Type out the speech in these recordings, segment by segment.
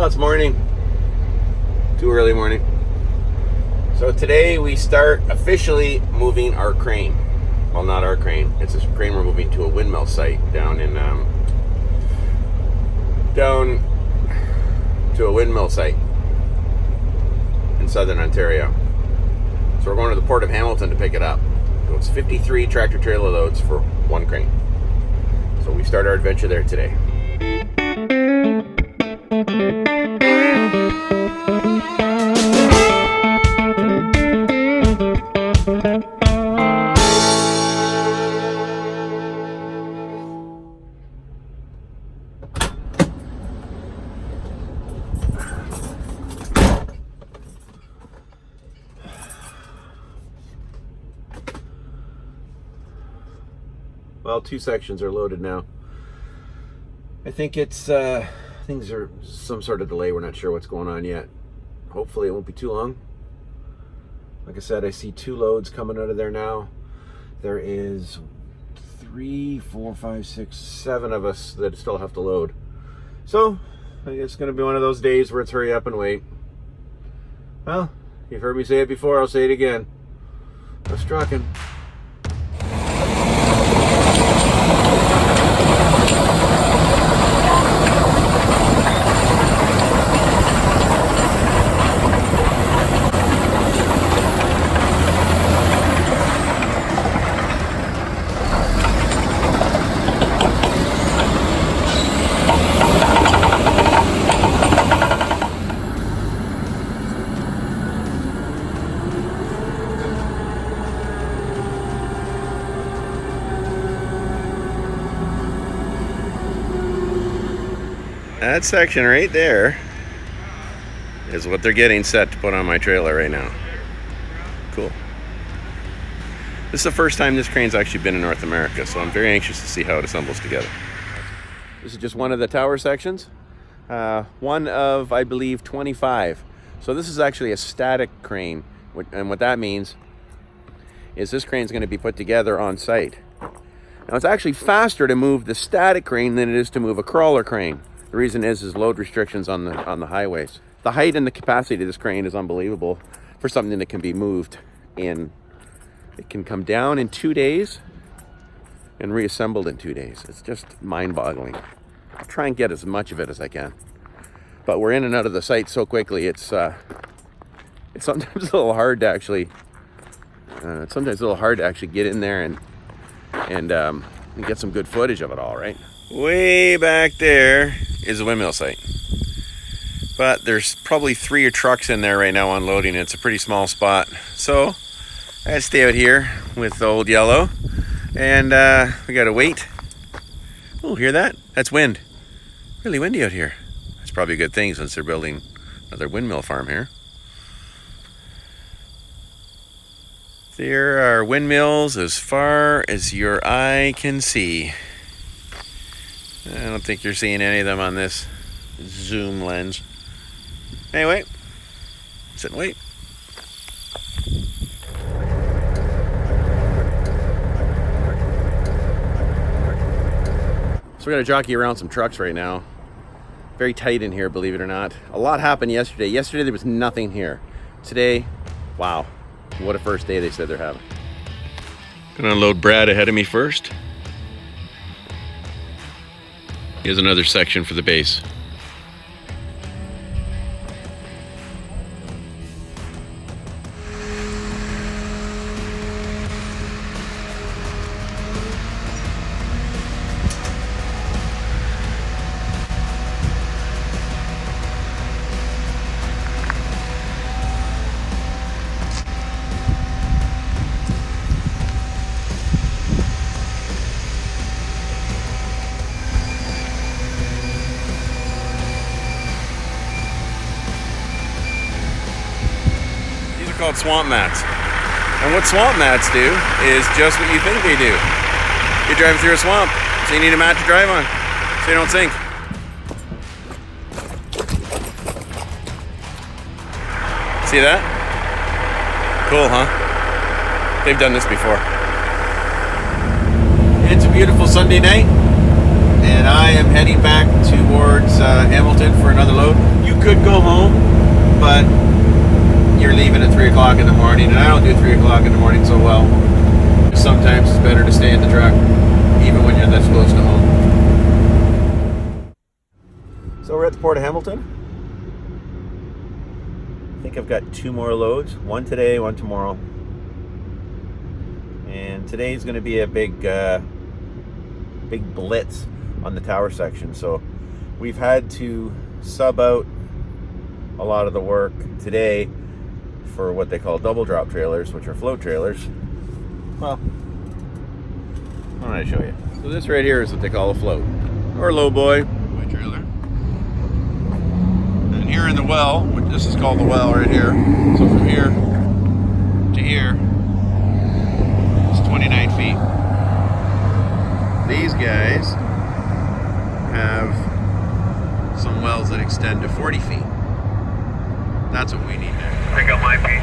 Well, it's morning. Too early morning. So today we start officially moving our crane. Well, not our crane. It's a crane we're moving to a windmill site down to a windmill site in southern Ontario. So we're going to the Port of Hamilton to pick it up. So it's 53 tractor trailer loads for one crane. So we start our adventure there today. Well, two sections are loaded now. I think it's things are some sort of delay. We're not sure what's going on yet. Hopefully it won't be too long. Like I said, I see two loads coming out of there now. There is 3, 4, 5, 6, 7 of us that still have to load. So I guess it's going to be one of those days where it's hurry up and wait. Well, you've heard me say it before, I'll say it again. No trucking. That section right there is what they're getting set to put on my trailer right now. Cool. This is the first time this crane's actually been in North America, so I'm very anxious to see how it assembles together. This is just one of the tower sections. One of, I believe, 25. So this is actually a static crane, and what that means is this crane's going to be put together on site. Now it's actually faster to move the static crane than it is to move a crawler crane. The reason is load restrictions on the highways. The height and the capacity of this crane is unbelievable for something that can be moved in. It can come down in 2 days and reassembled in 2 days. It's just mind-boggling. I'll try and get as much of it as I can. But we're in and out of the site so quickly, it's sometimes a little hard to actually get in there and get some good footage of it all, right? Way back there is a windmill site, but there's probably 3 trucks in there right now unloading. It's a pretty small spot, so I gotta stay out here with the old yellow, and we gotta wait. Oh, hear that? That's wind. Really windy out here. That's probably a good thing since they're building another windmill farm here. There are windmills as far as your eye can see. I don't think you're seeing any of them on this zoom lens. Anyway, sit and wait. So we're going to jockey around some trucks right now. Very tight in here, believe it or not. A lot happened yesterday. Yesterday there was nothing here. Today, wow, what a first day they said they're having. Gonna unload Brad ahead of me first. Here's another section for the base. Called swamp mats. And what swamp mats do is just what you think they do. You're driving through a swamp, so you need a mat to drive on so you don't sink. See that? Cool, huh? They've done this before. It's a beautiful Sunday night, and and I am heading back towards Hamilton for another load. You could go home, but you're leaving at 3 o'clock in the morning, and I don't do 3 o'clock in the morning so well. Sometimes it's better to stay in the truck, even when you're this close to home. So we're at the Port of Hamilton. I think I've got 2 more loads, one today, one tomorrow. And today's going to be a big blitz on the tower section. So we've had to sub out a lot of the work today for what they call double drop trailers, which are float trailers. Well, why don't I show you? So this right here is what they call a float, or low boy trailer. And here in the well, which this is called the well right here. So from here to here, it's 29 feet. These guys have some wells that extend to 40 feet. That's what we need now. I got my piece.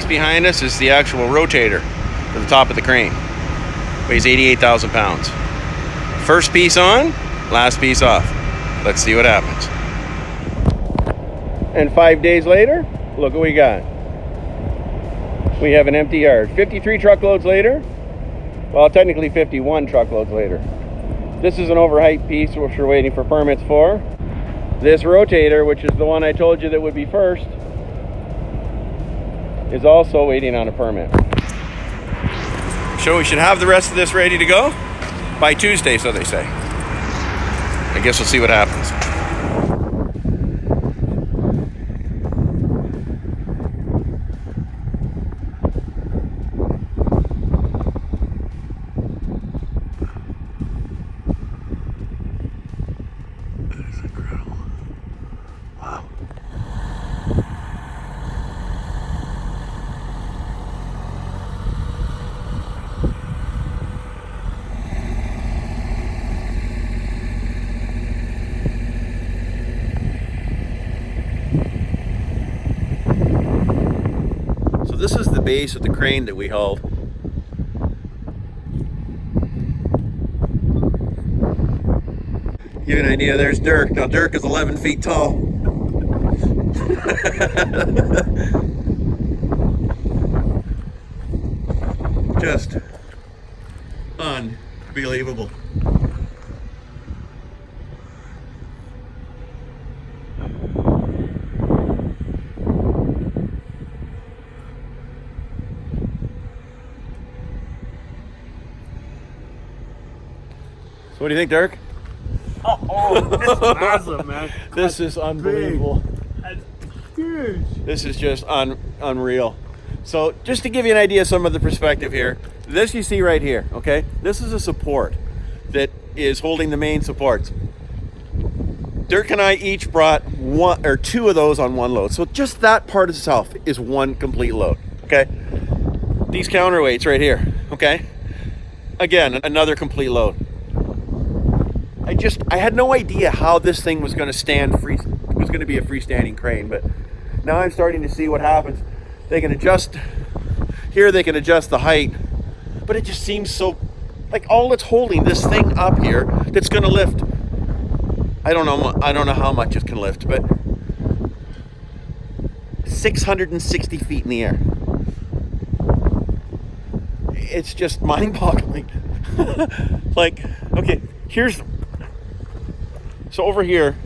Behind us is the actual rotator for the top of the crane. Weighs 88,000 pounds. First piece on, last piece off. Let's see what happens. And 5 days later, look what we got. We have an empty yard. 53 truckloads later. Well, technically 51 truckloads later. This is an overheight piece which we're waiting for permits for. This rotator, which is the one I told you that would be first, is also waiting on a permit. So we should have the rest of this ready to go by Tuesday, so they say. I guess we'll see what happens. That's incredible. Wow. This is the base of the crane that we hauled. Give you an idea, there's Dirk. Now Dirk is 11 feet tall. Just unbelievable. What do you think, Dirk? Oh, this is massive, man. This is unbelievable. That's huge. This is just unreal. So just to give you an idea of some of the perspective here, this you see right here, okay? This is a support that is holding the main supports. Dirk and I each brought one or two of those on one load. So just that part itself is one complete load, okay? These counterweights right here, okay? Again, another complete load. I had no idea how this thing was going to stand free. It was going to be a freestanding crane, but now I'm starting to see what happens. They can adjust here, they can adjust the height, but it just seems so like all it's holding this thing up here that's going to lift. I don't know how much it can lift, but 660 feet in the air. It's just mind-boggling. Like, okay, so over here,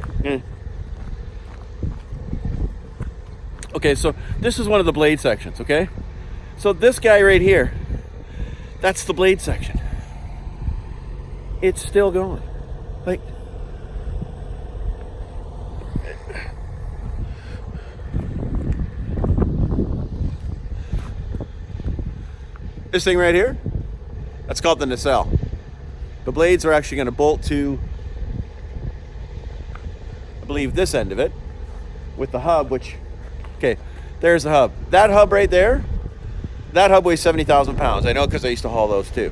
okay, so this is one of the blade sections, okay? So this guy right here, that's the blade section. It's still going. Like, this thing right here, that's called the nacelle. The blades are actually going to bolt to, I believe, this end of it with the hub, which, okay, there's the hub. That hub right there, that hub weighs 70,000 pounds. I know because I used to haul those too.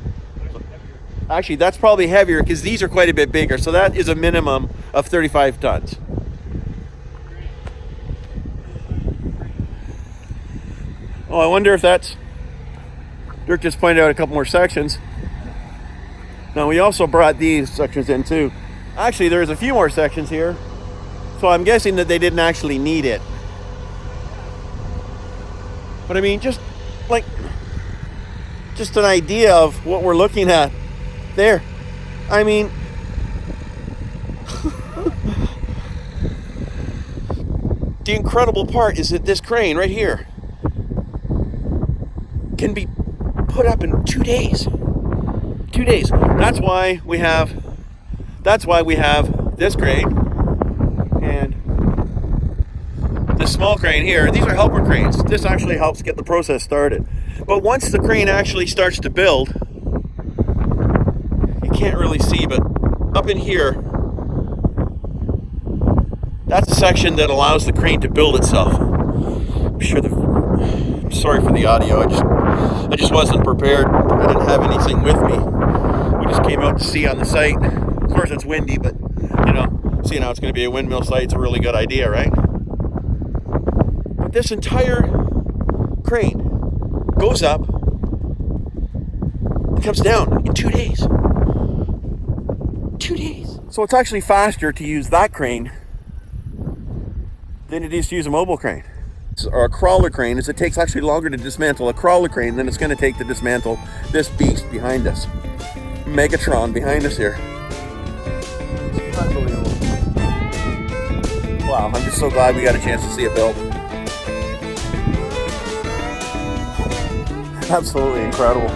Actually, that's probably heavier because these are quite a bit bigger. So that is a minimum of 35 tons. Oh, I wonder if that's, Dirk just pointed out a couple more sections. Now we also brought these sections in too. Actually, there's a few more sections here. So I'm guessing that they didn't actually need it. But I mean, just an idea of what we're looking at there. I mean, the incredible part is that this crane right here can be put up in 2 days. 2 days. That's why we have this crane and this small crane here. These are helper cranes. This actually helps get the process started. But once the crane actually starts to build, you can't really see, but up in here, that's a section that allows the crane to build itself. I'm sorry for the audio. I just wasn't prepared. I didn't have anything with me. We just came out to see on the site. Of course, it's windy, but seeing how it's going to be a windmill site is a really good idea, right? But this entire crane goes up and comes down in 2 days. 2 days. So it's actually faster to use that crane than it is to use a mobile crane. Or a crawler crane, is it takes actually longer to dismantle a crawler crane than it's going to take to dismantle this beast behind us. Megatron behind us here. Unbelievable. Wow, I'm just so glad we got a chance to see it built. Absolutely incredible.